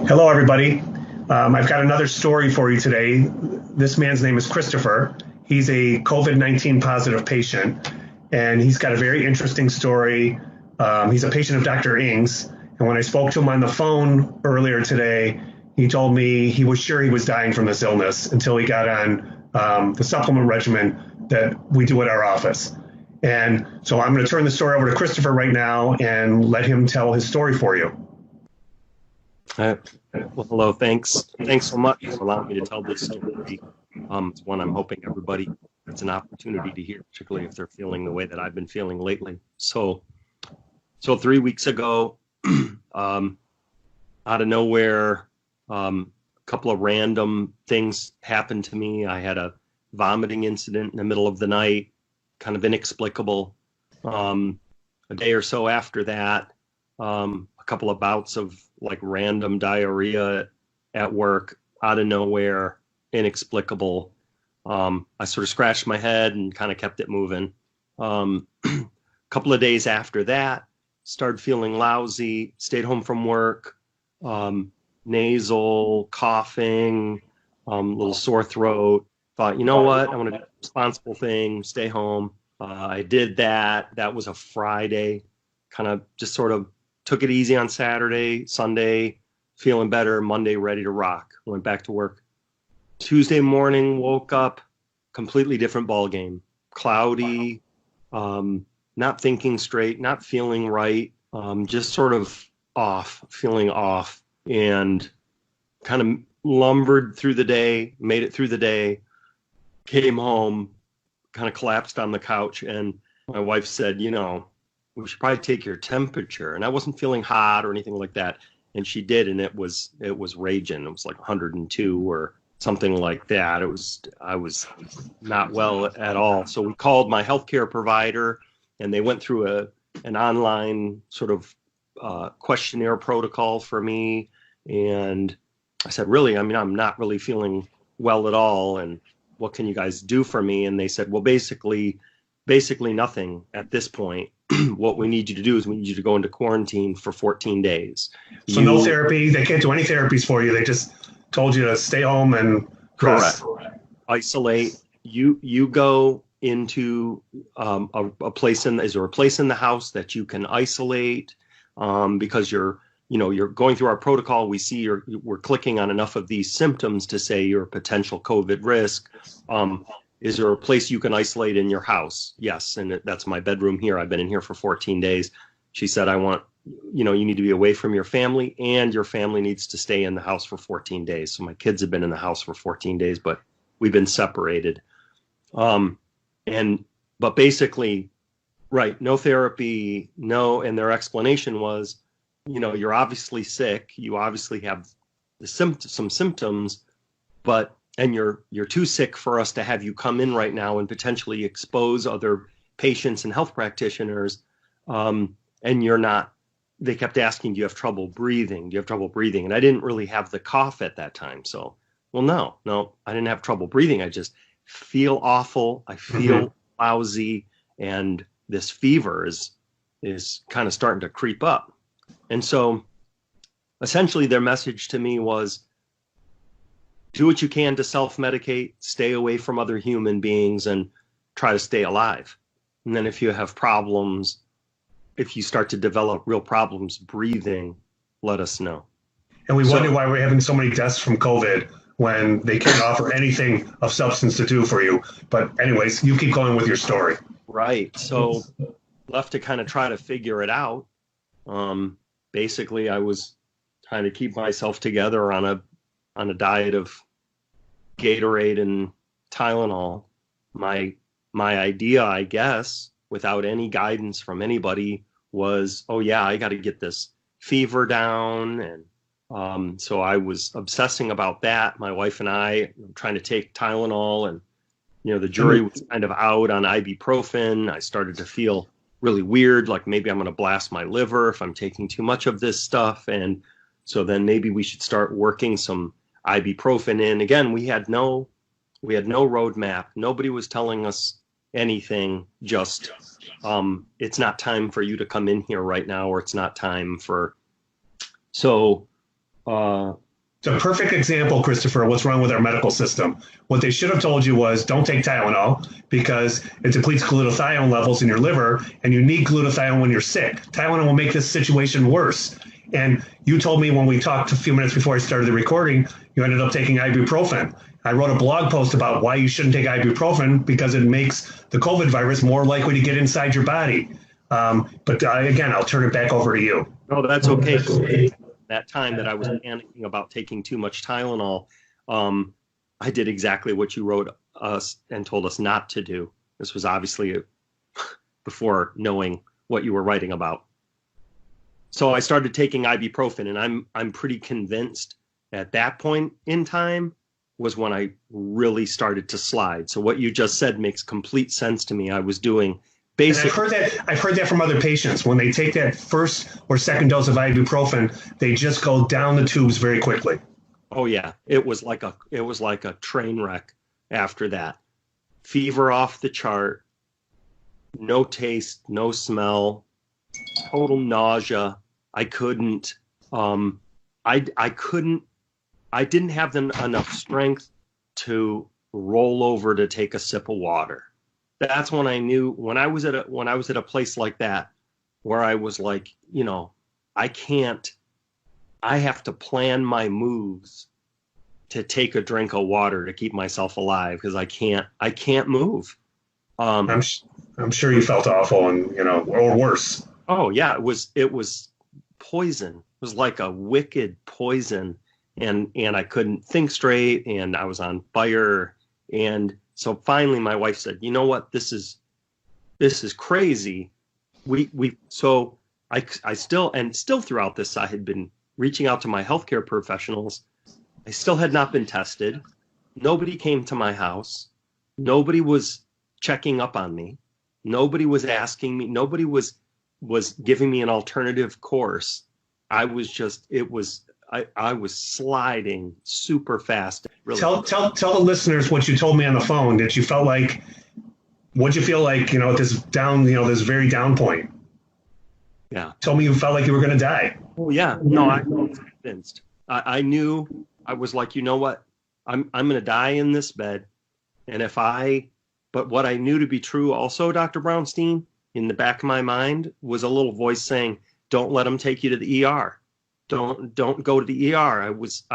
Hello, everybody. I've got another story for you today. This man's name is Christopher. He's a COVID-19 positive patient, and he's got a very interesting story. He's a patient of Dr. Ing's, and when I spoke to him on the phone earlier today, he told me he was sure he was dying from this illness until he got on the supplement regimen that we do at our office. And so I'm going to turn the story over to Christopher right now and let him tell his story for you. Well, hello. Thanks so much for allowing me to tell this story. It's one I'm hoping everybody gets an opportunity to hear, particularly if they're feeling the way that I've been feeling lately. So 3 weeks ago, out of nowhere, a couple of random things happened to me. I had a vomiting incident in the middle of the night, kind of inexplicable. A day or so after that, a couple of bouts of like random diarrhea at work, out of nowhere, inexplicable. I sort of scratched my head and kind of kept it moving. A couple of days after that, started feeling lousy, stayed home from work, nasal, coughing, little sore throat. Thought, you know what, I'm going to do the responsible thing, stay home. I did that. That was a Friday. Kind of just sort of took it easy on Saturday, Sunday, feeling better, Monday, ready to rock. Went back to work. Tuesday morning, woke up, completely different ball game. Cloudy, not thinking straight, not feeling right, just sort of off, feeling off, and kind of lumbered through the day, made it through the day, came home, kind of collapsed on the couch, and my wife said, you know, we should probably take your temperature. And I wasn't feeling hot or anything like that. And she did, and it was raging. It was like 102 or something like that. I was not well at all. So we called my healthcare provider, and they went through an online sort of questionnaire protocol for me. And I said, really, I mean, I'm not really feeling well at all. And what can you guys do for me? And they said, well, basically nothing at this point. What we need you to do is we need you to go into quarantine for 14 days. So no therapy. They can't do any therapies for you. They just told you to stay home and rest. Correct. Isolate. You go into a place is there a place in the house that you can isolate because you're going through our protocol. We see we're clicking on enough of these symptoms to say you're a potential COVID risk. Is there a place you can isolate in your house? Yes. And that's my bedroom here. I've been in here for 14 days. She said, you need to be away from your family, and your family needs to stay in the house for 14 days. So my kids have been in the house for 14 days, but we've been separated. But basically, right, no therapy, no. And their explanation was, you're obviously sick. You obviously have some symptoms, and you're too sick for us to have you come in right now and potentially expose other patients and health practitioners. And you're not. They kept asking, do you have trouble breathing? Do you have trouble breathing? And I didn't really have the cough at that time. So, well, no, I didn't have trouble breathing. I just feel awful. I feel lousy. And this fever is kind of starting to creep up. And so essentially their message to me was, do what you can to self-medicate, stay away from other human beings, and try to stay alive. And then if you have problems, if you start to develop real problems breathing, let us know. And we wonder why we're having so many deaths from COVID when they can't offer anything of substance to do for you. But anyways, you keep going with your story. Right. So left to kind of try to figure it out. Basically, I was trying to keep myself together on a diet of Gatorade and Tylenol. My idea, I guess, without any guidance from anybody, was, oh yeah, I got to get this fever down. And so I was obsessing about that. My wife and I trying to take Tylenol, and the jury was kind of out on ibuprofen. I started to feel really weird, like maybe I'm going to blast my liver if I'm taking too much of this stuff. And so then maybe we should start working some ibuprofen in. Again, we had no roadmap. Nobody was telling us anything. Just it's not time for you to come in here right now, or it's not time for. So It's a perfect example, Christopher, of what's wrong with our medical system. What they should have told you was don't take Tylenol because it depletes glutathione levels in your liver, and you need glutathione when you're sick. Tylenol will make this situation worse. And you told me when we talked a few minutes before I started the recording, you ended up taking ibuprofen. I wrote a blog post about why you shouldn't take ibuprofen because it makes the COVID virus more likely to get inside your body. But again, I'll turn it back over to you. No, that's okay. That time that I was panicking about taking too much Tylenol, I did exactly what you wrote us and told us not to do. This was obviously before knowing what you were writing about. So I started taking ibuprofen, and I'm pretty convinced at that point in time was when I really started to slide. So what you just said makes complete sense to me. I was doing basically. I've heard that from other patients. When they take that first or second dose of ibuprofen, they just go down the tubes very quickly. Oh yeah, it was like a train wreck after that. Fever off the chart, no taste, no smell, total nausea. I couldn't. I didn't have enough strength to roll over to take a sip of water. That's when I knew when I was at a place like that where I was like, I have to plan my moves to take a drink of water to keep myself alive because I can't move. I'm sure you felt awful and, or worse. Oh yeah, it was poison. It was like a wicked poison, and I couldn't think straight, and I was on fire. And so finally my wife said, you know what, this is crazy. I still throughout this, I had been reaching out to my healthcare professionals. I still had not been tested. Nobody came to my house. Nobody was checking up on me. Nobody was asking me. Nobody was giving me an alternative course. I was sliding super fast. Really. Tell the listeners what you told me on the phone. What'd you feel like, at this very down point? Yeah. Told me you felt like you were going to die. Oh yeah. No, I was convinced. I knew. I was like, you know what? I'm going to die in this bed. And but what I knew to be true also, Dr. Brownstein, in the back of my mind was a little voice saying, don't let them take you to the ER. Don't go to the ER. I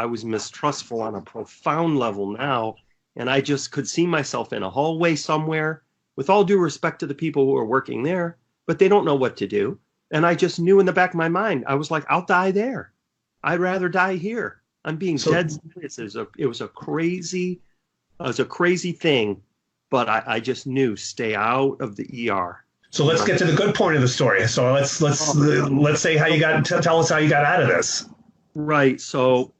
was mistrustful on a profound level now. And I just could see myself in a hallway somewhere, with all due respect to the people who are working there, but they don't know what to do. And I just knew in the back of my mind, I was like, I'll die there. I'd rather die here. I'm being dead serious. It was a crazy thing, but I just knew stay out of the ER. So let's get to the good point of the story. So let's say how you tell us how you got out of this. Right. So,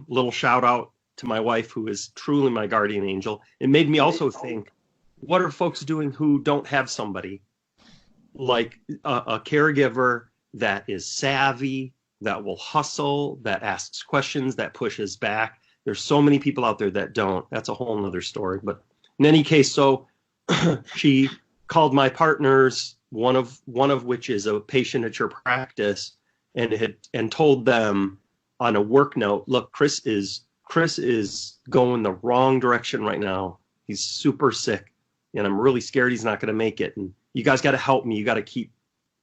little shout out to my wife, who is truly my guardian angel. It made me also think, what are folks doing who don't have somebody like a caregiver that is savvy, that will hustle, that asks questions, that pushes back? There's so many people out there that don't. That's a whole nother story. But in any case, so she called my partners, one of which is a patient at your practice, and told them on a work note, look, Chris is going the wrong direction right now. He's super sick, and I'm really scared he's not going to make it. And you guys got to help me. You got to keep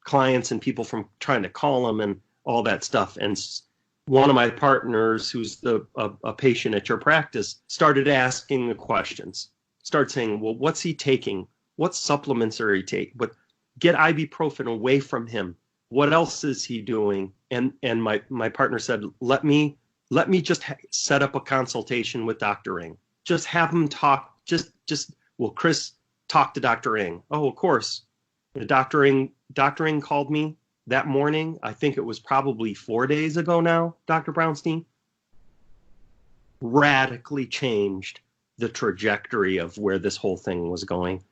clients and people from trying to call him and all that stuff. And one of my partners, who's a patient at your practice, started asking the questions. Start saying, well, what's he taking? What supplements are he taking? But get ibuprofen away from him. What else is he doing? And my partner said, let me just set up a consultation with Dr. Ng. Just have him talk. Will Chris talk to Dr. Ng? Oh, of course. Dr. Ng called me that morning. I think it was probably 4 days ago now, Dr. Brownstein. Radically changed the trajectory of where this whole thing was going.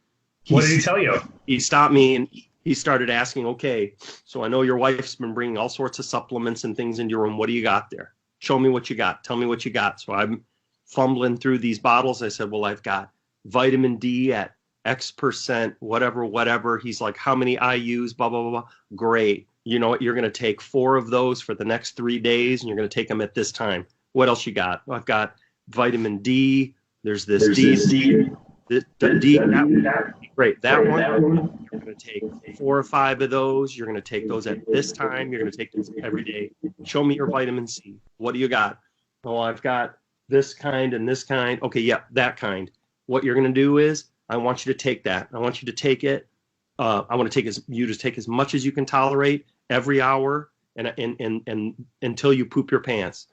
What did he tell you? He stopped me and he started asking, okay, so I know your wife's been bringing all sorts of supplements and things into your room. What do you got there? Show me what you got. Tell me what you got. So I'm fumbling through these bottles. I said, well, I've got vitamin D at X%, whatever. He's like, how many IUs, blah, blah, blah, blah. Great. You know what? You're going to take 4 of those for the next 3 days, and you're going to take them at this time. What else you got? Well, I've got vitamin D. There's this D. The D. Great. That one, you're going to take 4 or 5 of those. You're going to take those at this time. You're going to take those every day. Show me your vitamin C. What do you got? Oh, I've got this kind and this kind. Okay, yeah, that kind. What you're going to do is I want you to take that. I want you to take it. I want to take you to take as much as you can tolerate every hour and until you poop your pants.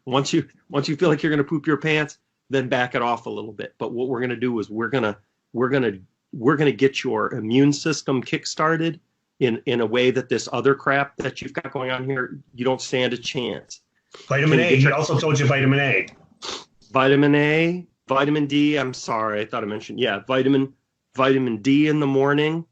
Once you feel like you're going to poop your pants, then back it off a little bit. But what we're going to do is we're going to get your immune system kickstarted in a way that this other crap that you've got going on here, you don't stand a chance. Vitamin A. He also told you vitamin A. Vitamin A, vitamin D. I'm sorry, I thought I mentioned. Yeah, vitamin D in the morning,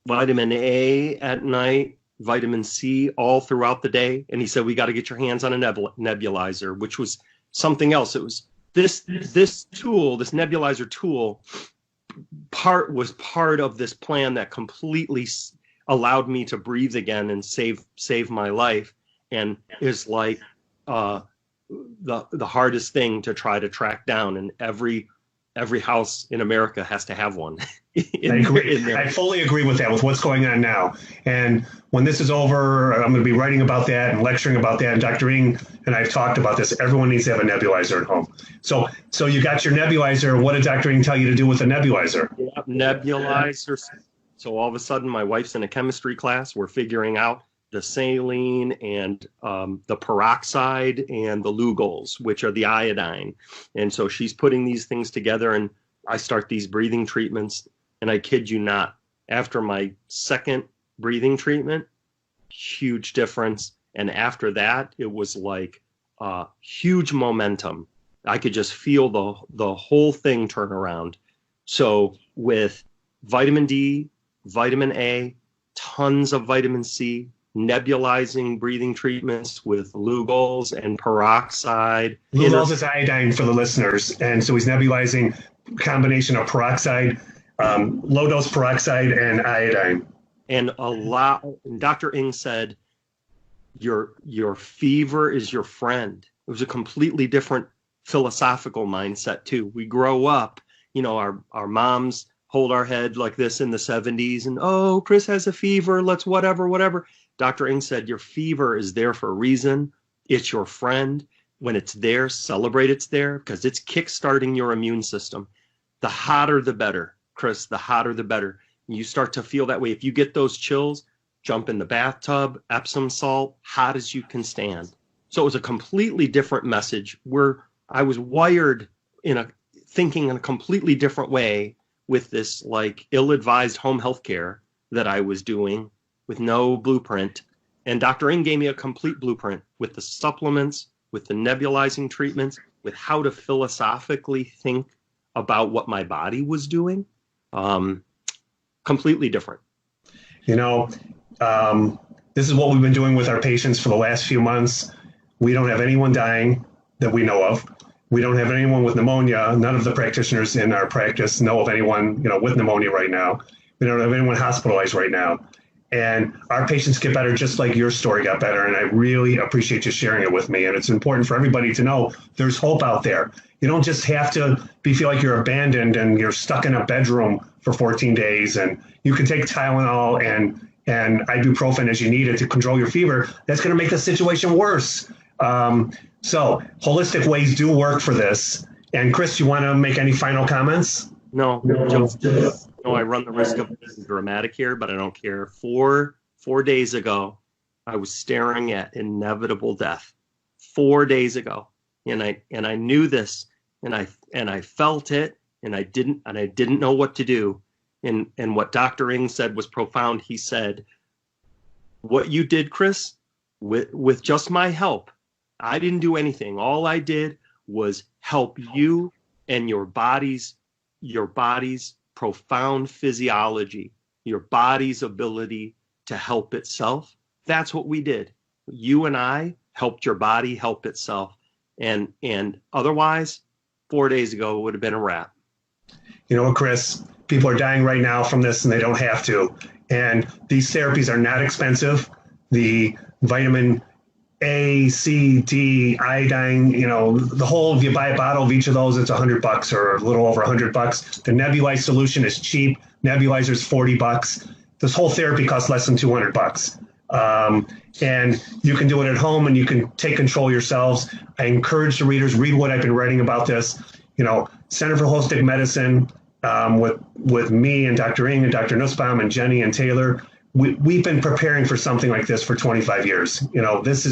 vitamin A at night, vitamin C all throughout the day. And he said, we got to get your hands on a nebulizer, which was something else. It was this tool, this nebulizer tool, was part of this plan that completely allowed me to breathe again and save my life, and is like the hardest thing to try to track down. And every house in America has to have one. I agree. I fully agree with that, with what's going on now. And when this is over, I'm going to be writing about that and lecturing about that. And Dr. Ng and I've talked about this. Everyone needs to have a nebulizer at home. So you got your nebulizer. What did Dr. Ng tell you to do with the nebulizer? Yeah, nebulizer. So all of a sudden, my wife's in a chemistry class. We're figuring out the saline and the peroxide and the Lugol's, which are the iodine. And so she's putting these things together, and I start these breathing treatments. And I kid you not, after my second breathing treatment, huge difference. And after that, it was like huge momentum. I could just feel the whole thing turn around. So with vitamin D, vitamin A, tons of vitamin C, nebulizing breathing treatments with Lugol's and peroxide. Lugol's is iodine for the listeners. And so he's nebulizing a combination of peroxide, low dose peroxide and iodine. And Dr. Ng said, your fever is your friend. It was a completely different philosophical mindset too. We grow up, our moms hold our head like this in the 70s and, oh, Chris has a fever, let's whatever. Dr. Ng said, your fever is there for a reason. It's your friend. When it's there, celebrate it's there, because it's kickstarting your immune system. The hotter, the better, Chris, the hotter, the better. You start to feel that way. If you get those chills, jump in the bathtub, Epsom salt, hot as you can stand. So it was a completely different message where I was wired thinking in a completely different way with this like ill-advised home health care that I was doing with no blueprint. And Dr. Ng gave me a complete blueprint with the supplements, with the nebulizing treatments, with how to philosophically think about what my body was doing. Completely different. This is what we've been doing with our patients for the last few months. We don't have anyone dying that we know of. We don't have anyone with pneumonia. None of the practitioners in our practice know of anyone, with pneumonia right now. We don't have anyone hospitalized right now. And our patients get better just like your story got better. And I really appreciate you sharing it with me. And it's important for everybody to know there's hope out there. You don't just have to feel like you're abandoned and you're stuck in a bedroom for 14 days. And you can take Tylenol and ibuprofen as you need it to control your fever. That's going to make the situation worse. So holistic ways do work for this. And Chris, you want to make any final comments? No, I run the risk of being dramatic here, but I don't care. 4 days ago, I was staring at inevitable death. 4 days ago, and I knew this, and I felt it, and I didn't know what to do. And what Dr. Ng said was profound. He said, "What you did, Chris, with just my help, I didn't do anything. All I did was help you and your body's profound physiology, your body's ability to help itself. That's what we did. You and I helped your body help itself. And otherwise, 4 days ago, it would have been a wrap." You know what, Chris? People are dying right now from this and they don't have to. And these therapies are not expensive. the vitamin A, C, D, iodine, the whole, if you buy a bottle of each of those, it's $100 or a little over $100. The nebulized solution is cheap. Nebulizer's $40. This whole therapy costs less than $200. And you can do it at home and you can take control yourselves. I encourage the readers, read what I've been writing about this. Center for Holistic Medicine, with me and Dr. Ng and Dr. Nussbaum and Jenny and Taylor, we've been preparing for something like this for 25 years. This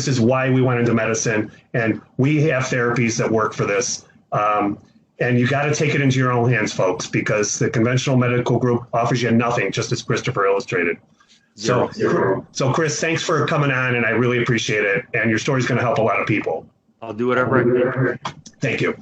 is why we went into medicine, and we have therapies that work for this. And you got to take it into your own hands, folks, because the conventional medical group offers you nothing, just as Christopher illustrated. So Chris, thanks for coming on, and I really appreciate it. And your story's going to help a lot of people. I'll do whatever I can. Thank you.